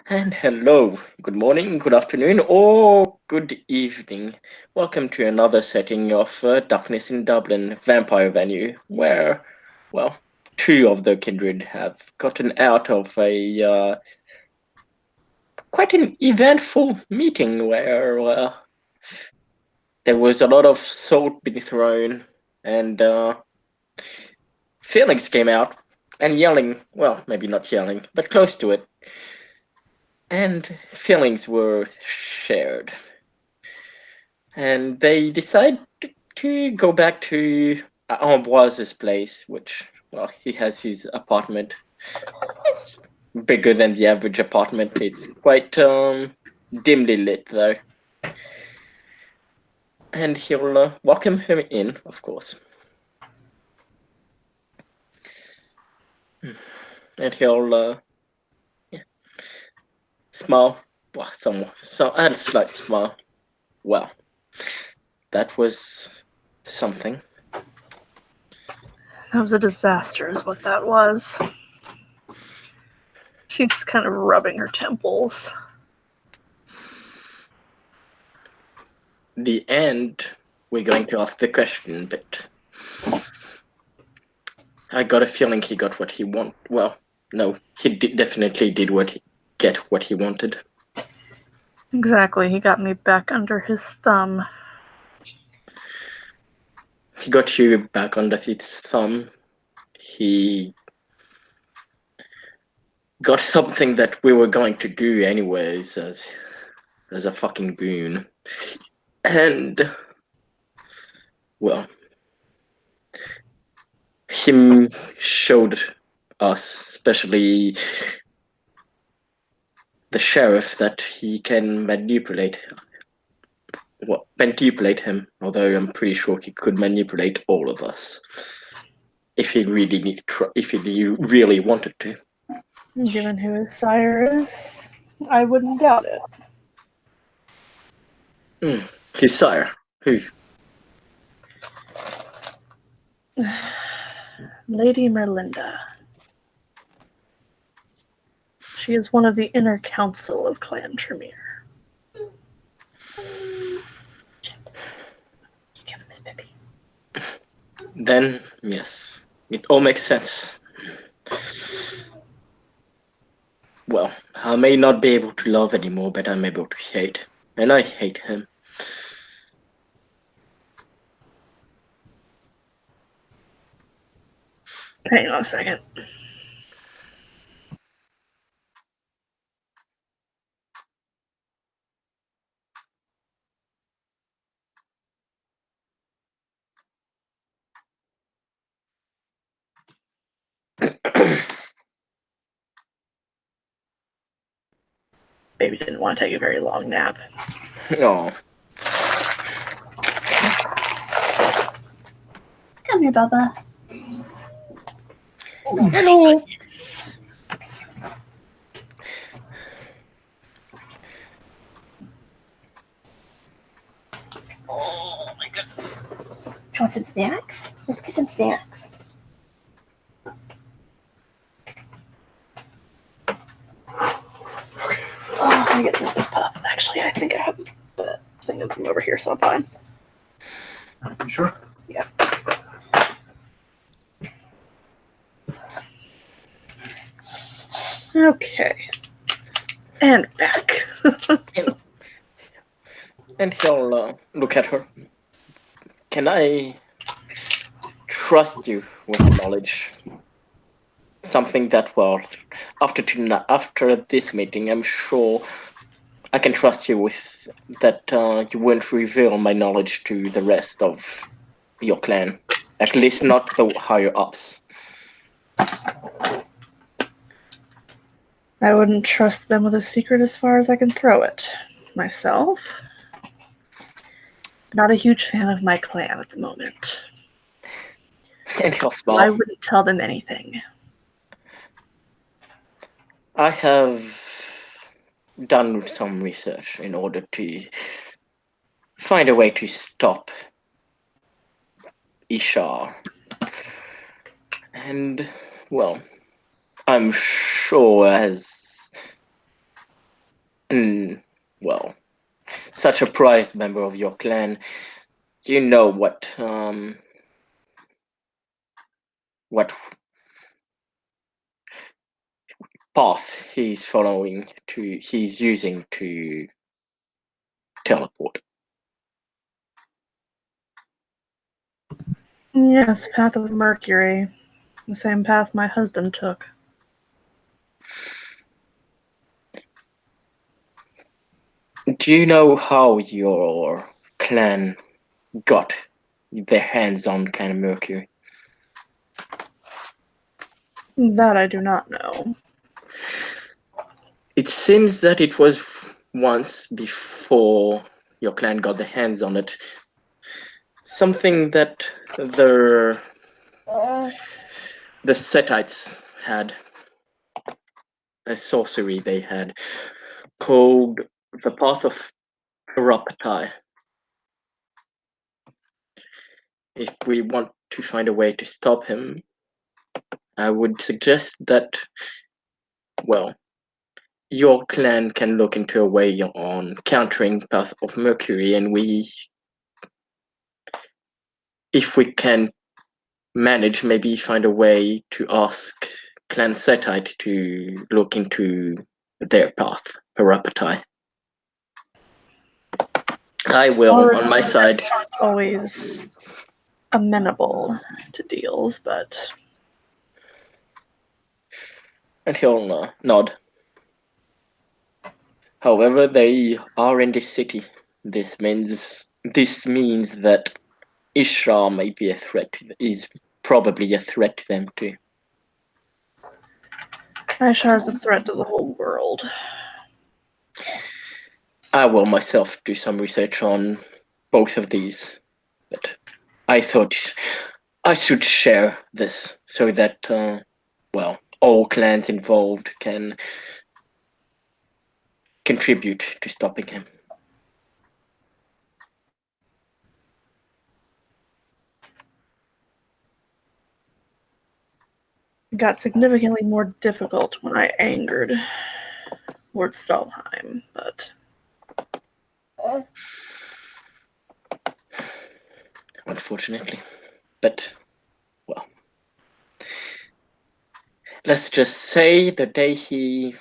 And hello, good morning, good afternoon, or good evening. Welcome to another setting of Darkness in Dublin Vampire Venue, where, well, two of the kindred have gotten out of a quite an eventful meeting where there was a lot of salt being thrown and feelings came out and yelling. Well, maybe not yelling, but close to it. And feelings were shared. And they decide to go back to Ambroise's place, which, well, he has his apartment. It's bigger than the average apartment. It's quite dimly lit, though. And he'll welcome him in, of course. And he'll yeah, smile. Well, a slight smile. Well, that was something. That was a disaster, is what that was. She's just kind of rubbing her temples. The end, we're going to ask the question, but I got a feeling he got what he wanted. Well, no, he definitely did get what he wanted. Exactly, he got me back under his thumb. He got you back under his thumb. He got something that we were going to do anyways as a fucking boon. And, well, him showed us, especially the sheriff, that he can manipulate him, although I'm pretty sure he could manipulate all of us if he really wanted to. Given who his sire is, I wouldn't doubt it. His sire, who? Lady Merlinda. She is one of the inner council of Clan Tremere. Then, yes, it all makes sense. Well, I may not be able to love anymore, but I'm able to hate. And I hate him. Hang on a second. Baby didn't want to take a very long nap. Oh. Come here, Bubba. Hello. Oh my goodness. Do you want some snacks? Let's get some snacks. Oh, let me get some of this puff. Actually, I think I have the thing of them over here, so I'm fine. You sure? Yeah. Okay. And back. And he'll look at her. Can I trust you with knowledge? Something that, well, after this meeting, I'm sure I can trust you with that. You won't reveal my knowledge to the rest of your clan, at least not the higher ups. I wouldn't trust them with a secret as far as I can throw it. Myself? Not a huge fan of my clan at the moment. And he'll smile. I wouldn't tell them anything. I have done some research in order to find a way to stop Ishar. And, well, I'm sure as Well, such a prized member of your clan, you know what path he's using to teleport. Yes, Path of Mercury. The same path my husband took. Do you know how your clan got their hands on Clan Mercury? That I do not know. It seems that it was once before your clan got their hands on it. Something that the Setites had, a sorcery they had, called the Path of Parapatai. If we want to find a way to stop him, I would suggest that, well, your clan can look into a way on countering Path of Mercury, and if we can manage, maybe find a way to ask Clan Setite to look into their path, Parapatai. I will, on my side. Always amenable to deals, but And he'll nod. However, they are in this city. This means that Ishra may be a threat. Is probably a threat to them too. Ishar is a threat to the whole world. I will myself do some research on both of these, but I thought I should share this so that, well, all clans involved can contribute to stopping him. It got significantly more difficult when I angered Lord Stalheim, but Unfortunately. But, well, let's just say the day he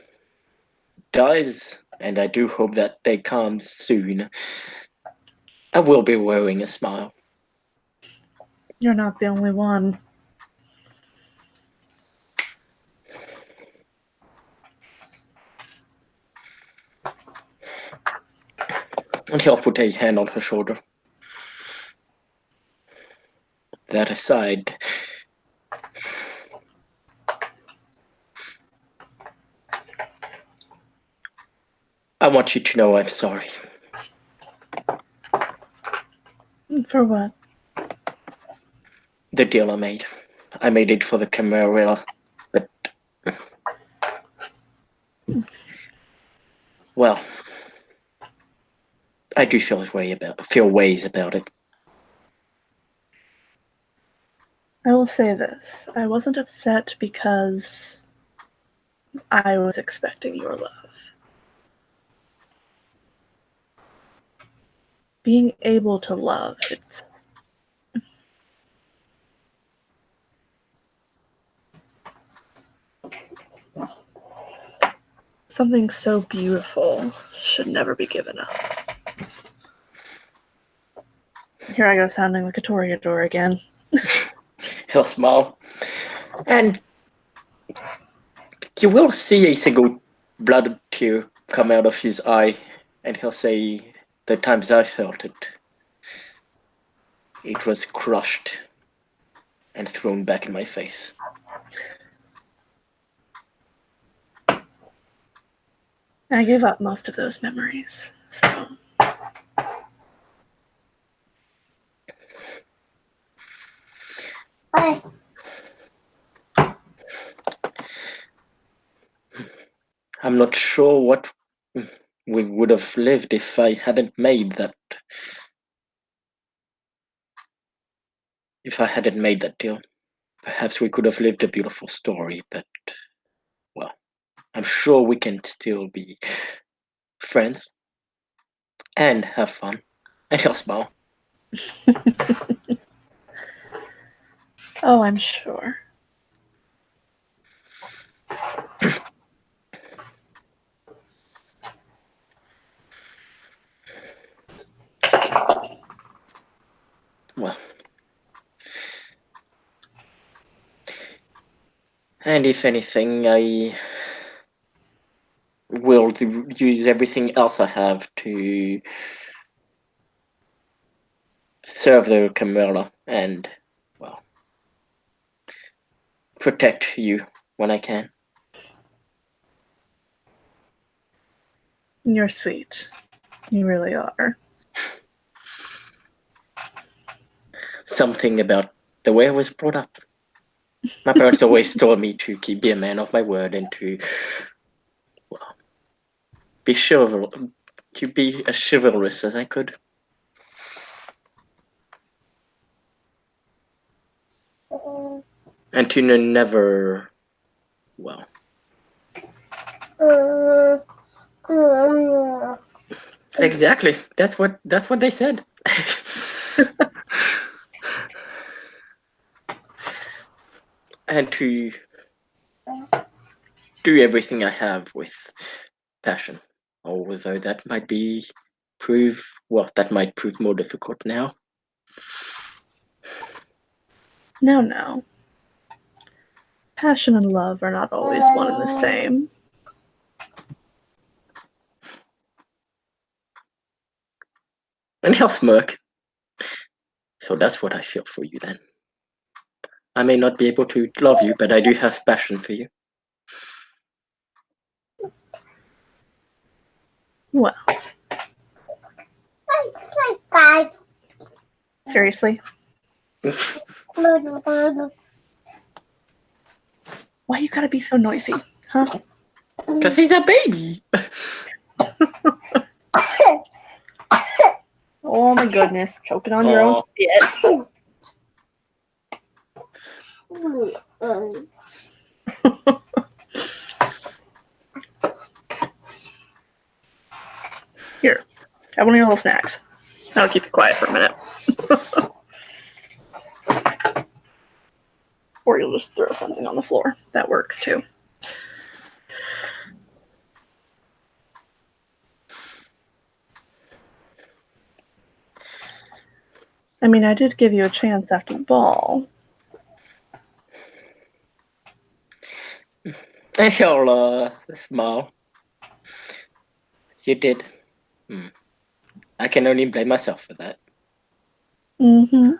dies, and I do hope that day comes soon, I will be wearing a smile. you're not the only one. And he'll put a hand on her shoulder. That aside, I want you to know I'm sorry. For what? The deal I made. I made it for the Chimera, but, well, I do feel ways about it. I will say this. I wasn't upset because I was expecting your love. Being able to love, it's something so beautiful should never be given up. Here I go sounding like a Toreador again. He'll smile, and you will see a single blood tear come out of his eye, and he'll say, "The times I felt it, it was crushed and thrown back in my face." I gave up most of those memories, so Bye. I'm not sure what we would have lived if I hadn't made that. If I hadn't made that deal, perhaps we could have lived a beautiful story, but, well, I'm sure we can still be friends, and have fun. And he'll smile. Oh, I'm sure. Well, and if anything, I will use everything else I have to serve the Chimera and, well, protect you when I can. You're sweet. You really are. Something about the way I was brought up. My parents always told me to be a man of my word and to, well, be as chivalrous as I could. And to never, well, exactly. That's what they said. And to do everything I have with passion, although that might prove more difficult now. No. Passion and love are not always one and the same. And he'll smirk. So that's what I feel for you then. I may not be able to love you, but I do have passion for you. Well, seriously? Why you gotta be so noisy, huh? Because he's a baby. Oh my goodness, choking on your own spit. Here, have one of your little snacks. That'll keep you quiet for a minute. Or you'll just throw something on the floor. That works too. I mean, I did give you a chance after the ball. And he'll smile. You did. I can only blame myself for that. Mm-hmm.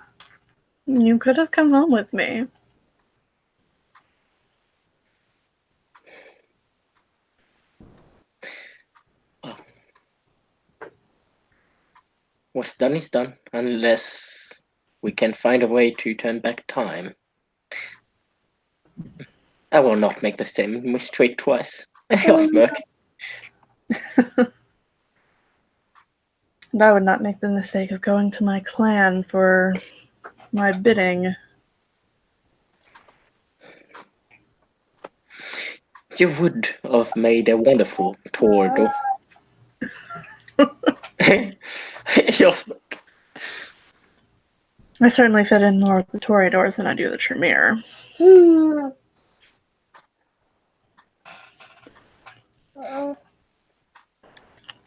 You could have come home with me. Oh. What's done is done, unless we can find a way to turn back time. I will not make the same mistake twice. And he'll smirk. And I would not make the mistake of going to my clan for my bidding. You would have made a wonderful Tordo. He'll smirk. I certainly fit in more with the Toreadors than I do the Tremere.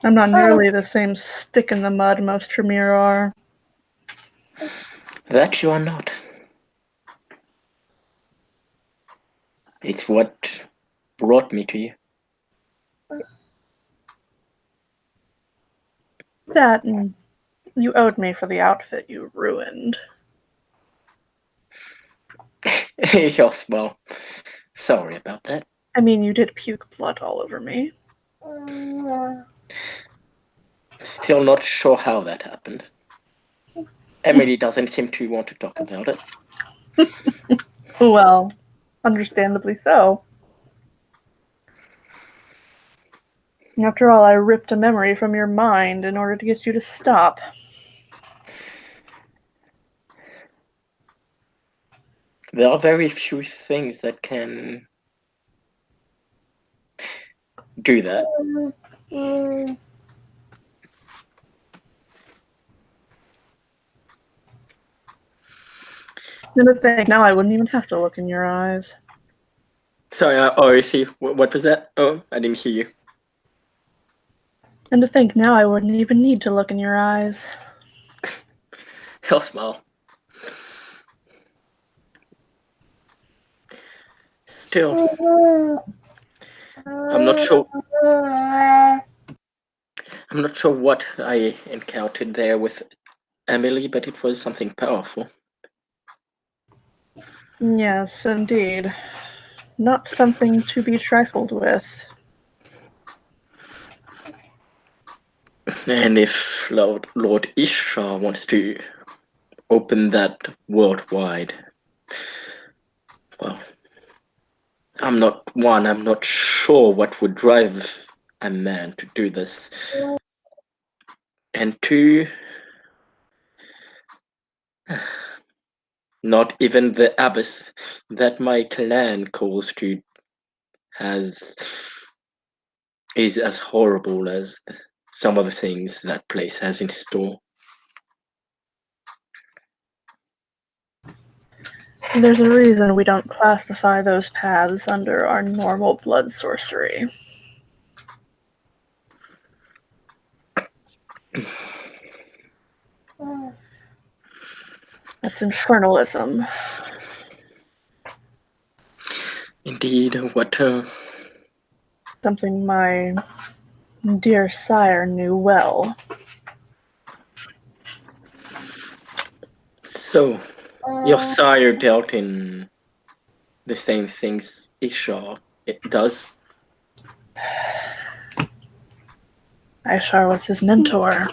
I'm not nearly the same stick in the mud most Tremere are. That you are not. It's what brought me to you. That and you owed me for the outfit you ruined. He'll smile. Sorry about that. I mean, you did puke blood all over me. Still not sure how that happened. Emily doesn't seem to want to talk about it. Well, understandably so. After all, I ripped a memory from your mind in order to get you to stop. There are very few things that can do that. And to think, now I wouldn't even have to look in your eyes. Sorry, I see. What was that? Oh, I didn't hear you. And to think, now I wouldn't even need to look in your eyes. He'll smile. Still, I'm not sure. I'm not sure what I encountered there with Emily, but it was something powerful. Yes, indeed. Not something to be trifled with. And if Lord Ishtar wants to open that worldwide, well, I'm not sure what would drive a man to do this. And two, not even the abyss that my clan calls to is as horrible as some of the things that place has in store. There's a reason we don't classify those paths under our normal blood sorcery. That's infernalism. Indeed, what Something my dear sire knew well. so your sire dealt in the same things Ishtar it does. Ishtar was his mentor.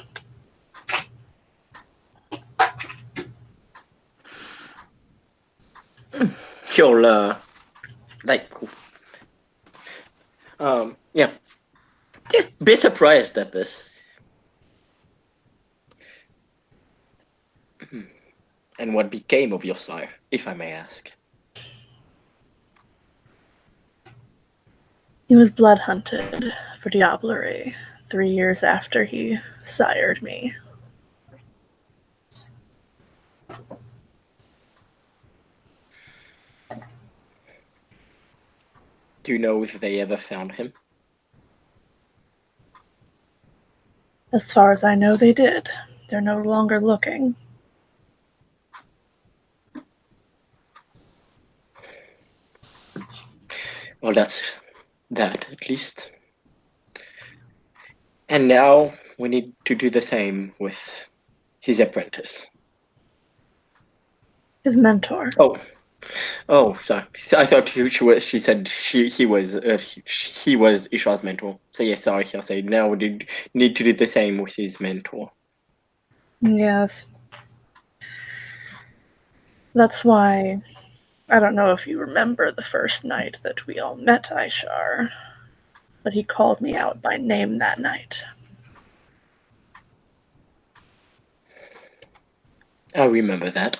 You'll yeah, be surprised at this. And what became of your sire, if I may ask? He was blood hunted for diablerie 3 years after he sired me. Do you know if they ever found him? As far as I know, they did. They're no longer looking. Well, that's that, at least. And now we need to do the same with his apprentice. His mentor. Oh, sorry. I thought she said he was Ishtar's mentor. So yes, sorry. I'll say now we need to do the same with his mentor. Yes. That's why, I don't know if you remember the first night that we all met Ishtar, but he called me out by name that night. I remember that.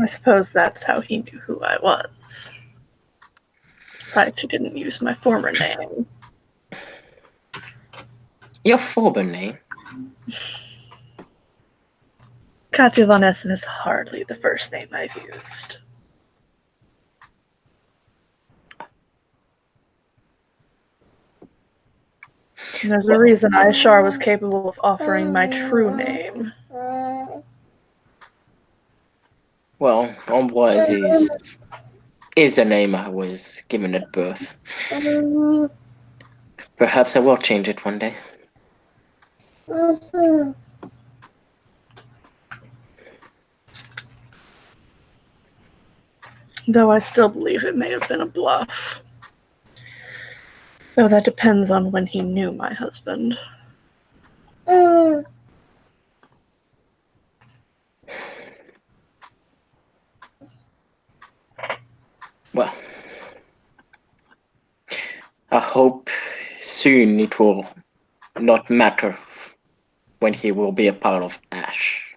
I suppose that's how he knew who I was. Surprised he didn't use my former name. Your former name? Katja von Essen is hardly the first name I've used. And there's a reason Ishtar was capable of offering my true name. Well, Ambroise is the name I was given at birth. Perhaps I will change it one day. Though I still believe it may have been a bluff. Though that depends on when he knew my husband. Well, I hope soon it will not matter when he will be a part of Ash.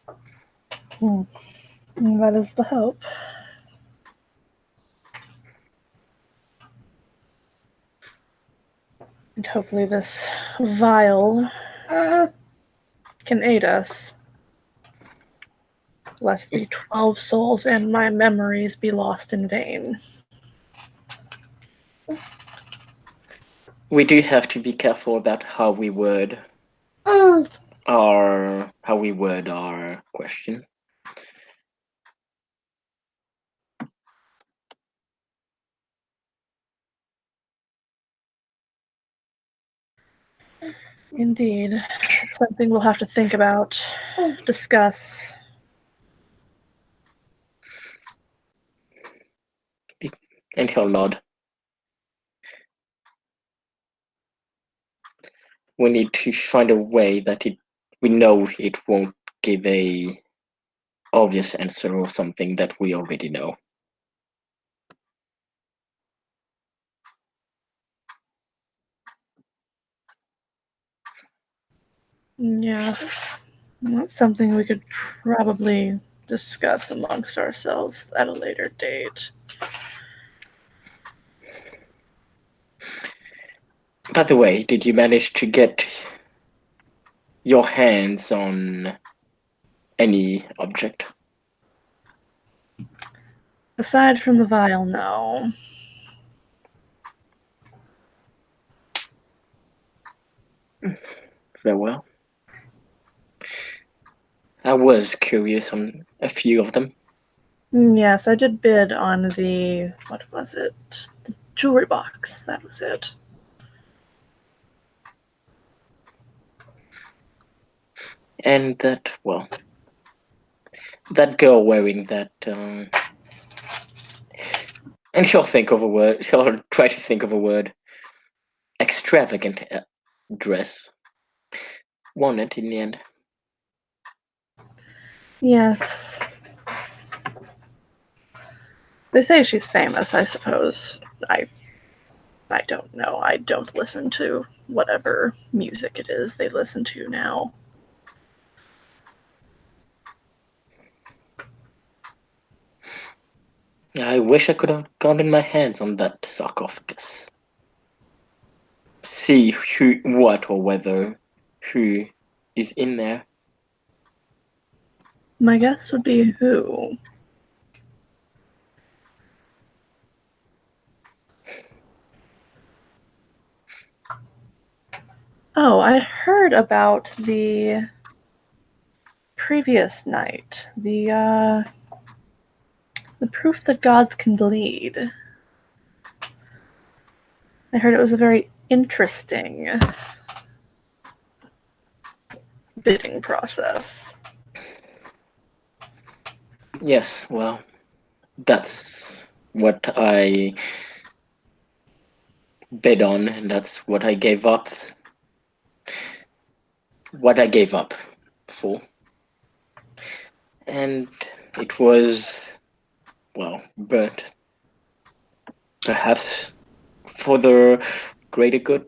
That is the hope. And hopefully this vial can aid us lest the 12 souls and my memories be lost in vain. We do have to be careful about how we word our question. Indeed. It's something we'll have to think about, discuss. And he'll nod. We need to find a way that we know it won't give a obvious answer or something that we already know. Yes. That's something we could probably discuss amongst ourselves at a later date. By the way, did you manage to get your hands on any object? Aside from the vial, no. Very well. I was curious on a few of them. Yes, I did bid on the, what was it? The jewelry box, that was it. And that, well, that girl wearing that, and she'll think of a word, she'll try to think of a word, extravagant dress. Won it in the end. Yes. They say she's famous, I suppose. I don't know. I don't listen to whatever music it is they listen to now. I wish I could have gotten my hands on that sarcophagus. See what or whether who is in there. My guess would be who? Oh, I heard about the previous night. The proof that gods can bleed. I heard it was a very interesting bidding process. Yes, well, that's what I bid on, and that's what I gave up. What I gave up for. And it was, well, but perhaps for the greater good.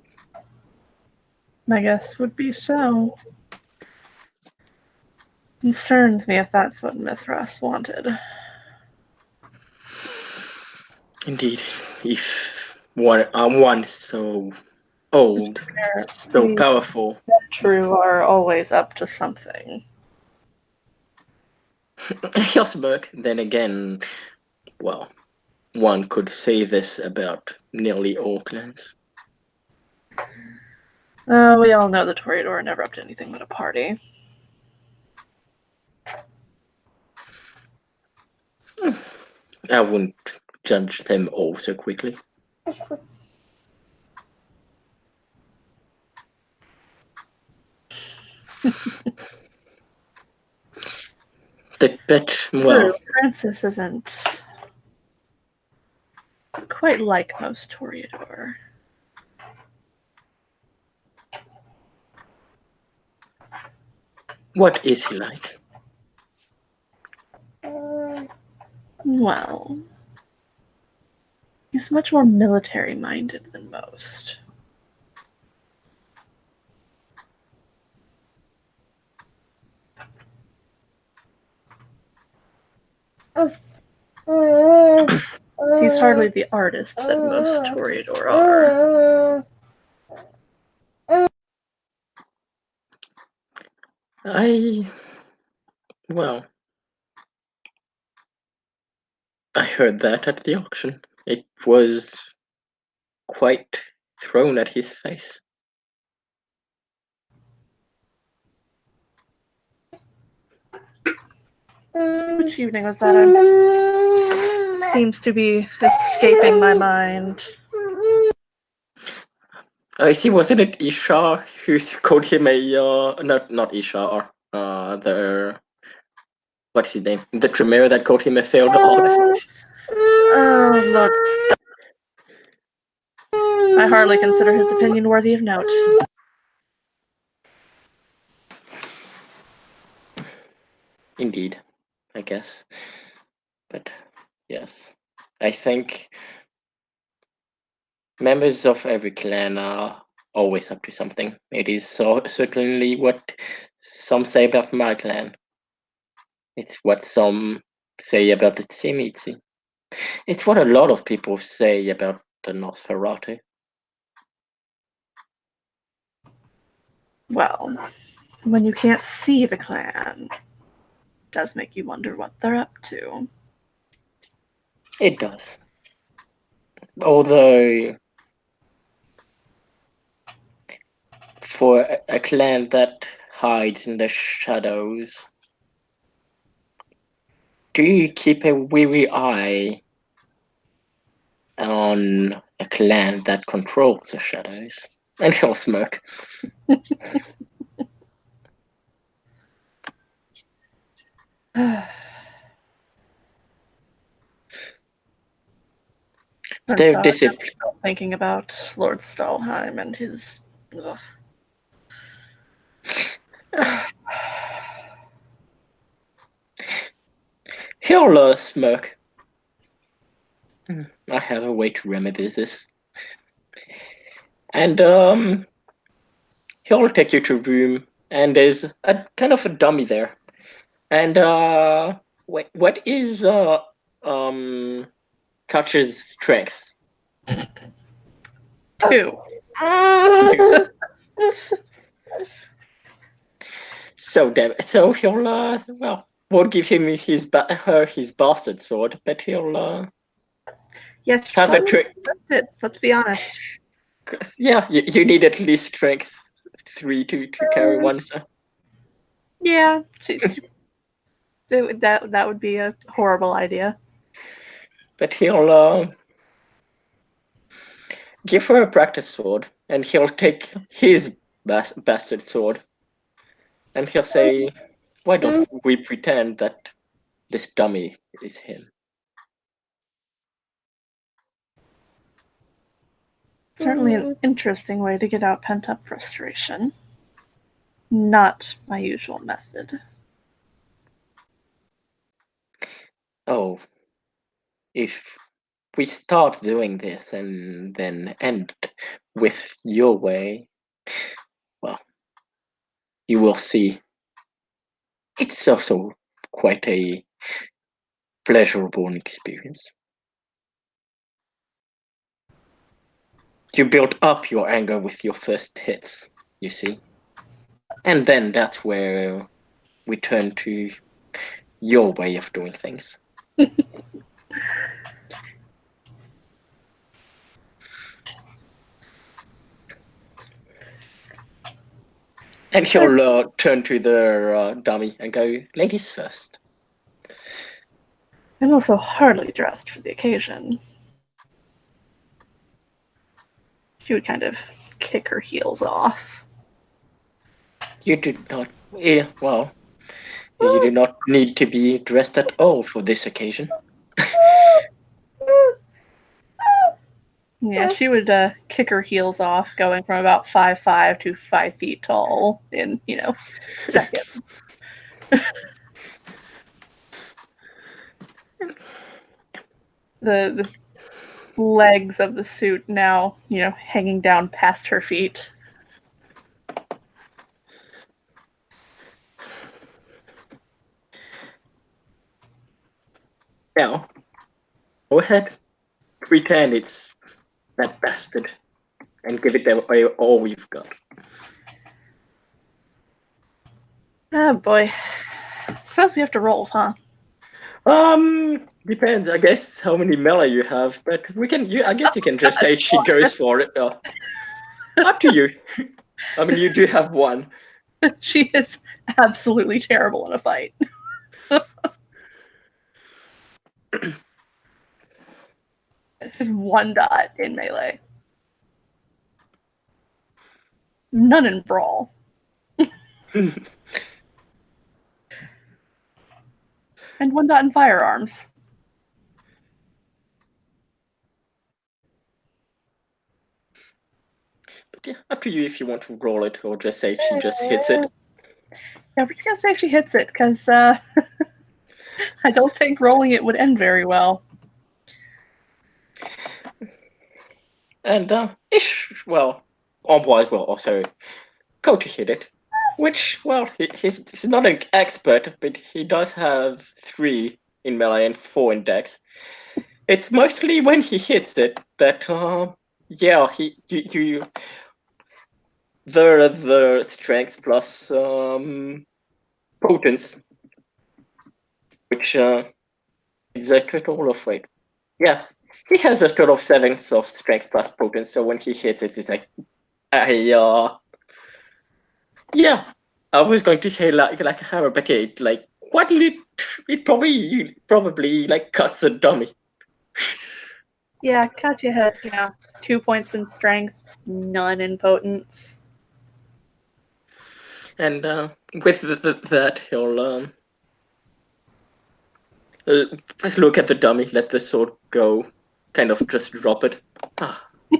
My guess would be so. Concerns me if that's what Mithras wanted. Indeed, if one so old, so powerful. True are always up to something. He'll smirk. Then again, well, one could say this about nearly all clans. We all know the Toreador are never up to anything but a party. I wouldn't judge them all so quickly. But well, True, Francis isn't quite like most Toreador. what is he like? Well, he's much more military-minded than most. He's hardly the artist that most Toreador are. Well, I heard that at the auction. It was quite thrown at his face. Which evening was that? Seems to be escaping my mind. I see. Wasn't it Isha who called him a not Isha, the what's his name? The Tremere that called him a failed artist. Oh, Lord. I hardly consider his opinion worthy of note. Indeed, I guess. But yes, I think members of every clan are always up to something. It is certainly what some say about my clan. It's what some say about the Tzimitzi. It's what a lot of people say about the Nosferatu. Well, when you can't see the clan, it does make you wonder what they're up to. It does. Although, for a clan that hides in the shadows, do you keep a weary eye on a clan that controls the shadows? And he'll smirk. They're disciplined. Thinking about Lord Stalheim and his. Ugh. He'll smirk. I have a way to remedy this. And he'll take you to a room, and there's a kind of a dummy there. And what is Touch's strength? 2. So he'll won't give him his bastard sword, but he'll Yes, have a trick. That's it. Let's be honest. Yeah, you need at least strength 3 to carry one. So Yeah, that would be a horrible idea. but he'll give her a practice sword, and he'll take his bastard sword, and he'll say, "Why don't we pretend that this dummy is him?" Certainly an interesting way to get out pent-up frustration. Not my usual method. Oh, if we start doing this and then end with your way, well, you will see. It's also quite a pleasurable experience. You build up your anger with your first hits, you see. And then that's where we turn to your way of doing things. And he'll turn to the dummy and go, "Ladies first." I'm also hardly dressed for the occasion. She would kind of kick her heels off. You do not, you do not need to be dressed at all for this occasion. Yeah, she would kick her heels off, going from about 5'5" to 5 feet tall in, seconds. The legs of the suit now, hanging down past her feet. Now, go ahead, pretend it's that bastard, and give it all you've got. Oh boy. Suppose we have to roll, huh? Depends. I guess how many melee you have, but we can. I guess you can just say she goes for it. Up to you. I mean, you do have one. She is absolutely terrible in a fight. Just 1 dot in melee. None in brawl. And 1 dot in firearms. But yeah, up to you if you want to roll it or just say she just hits it. Yeah, we're just gonna say she hits it, because I don't think rolling it would end very well. And well, Omboise will also go to hit it. Which, well, he's not an expert, but he does have 3 in melee and 4 in dex. It's mostly when he hits it that, yeah, the strength plus potence, which exactly all of it. Yeah, he has a total of 7 of strength plus potence. So when he hits it, it's like, yeah, I was going to say like a hammer, but it probably like cuts the dummy. Yeah, Katya has 2 points in strength, none in potence. And with that, he'll just look at the dummy, let the sword go, kind of just drop it.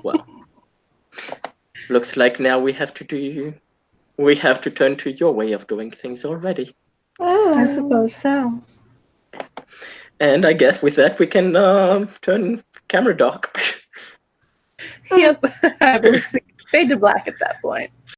Well, looks like now we have to turn to your way of doing things already. I suppose so. And I guess with that we can turn camera dark. Yep. I believe we fade to black at that point.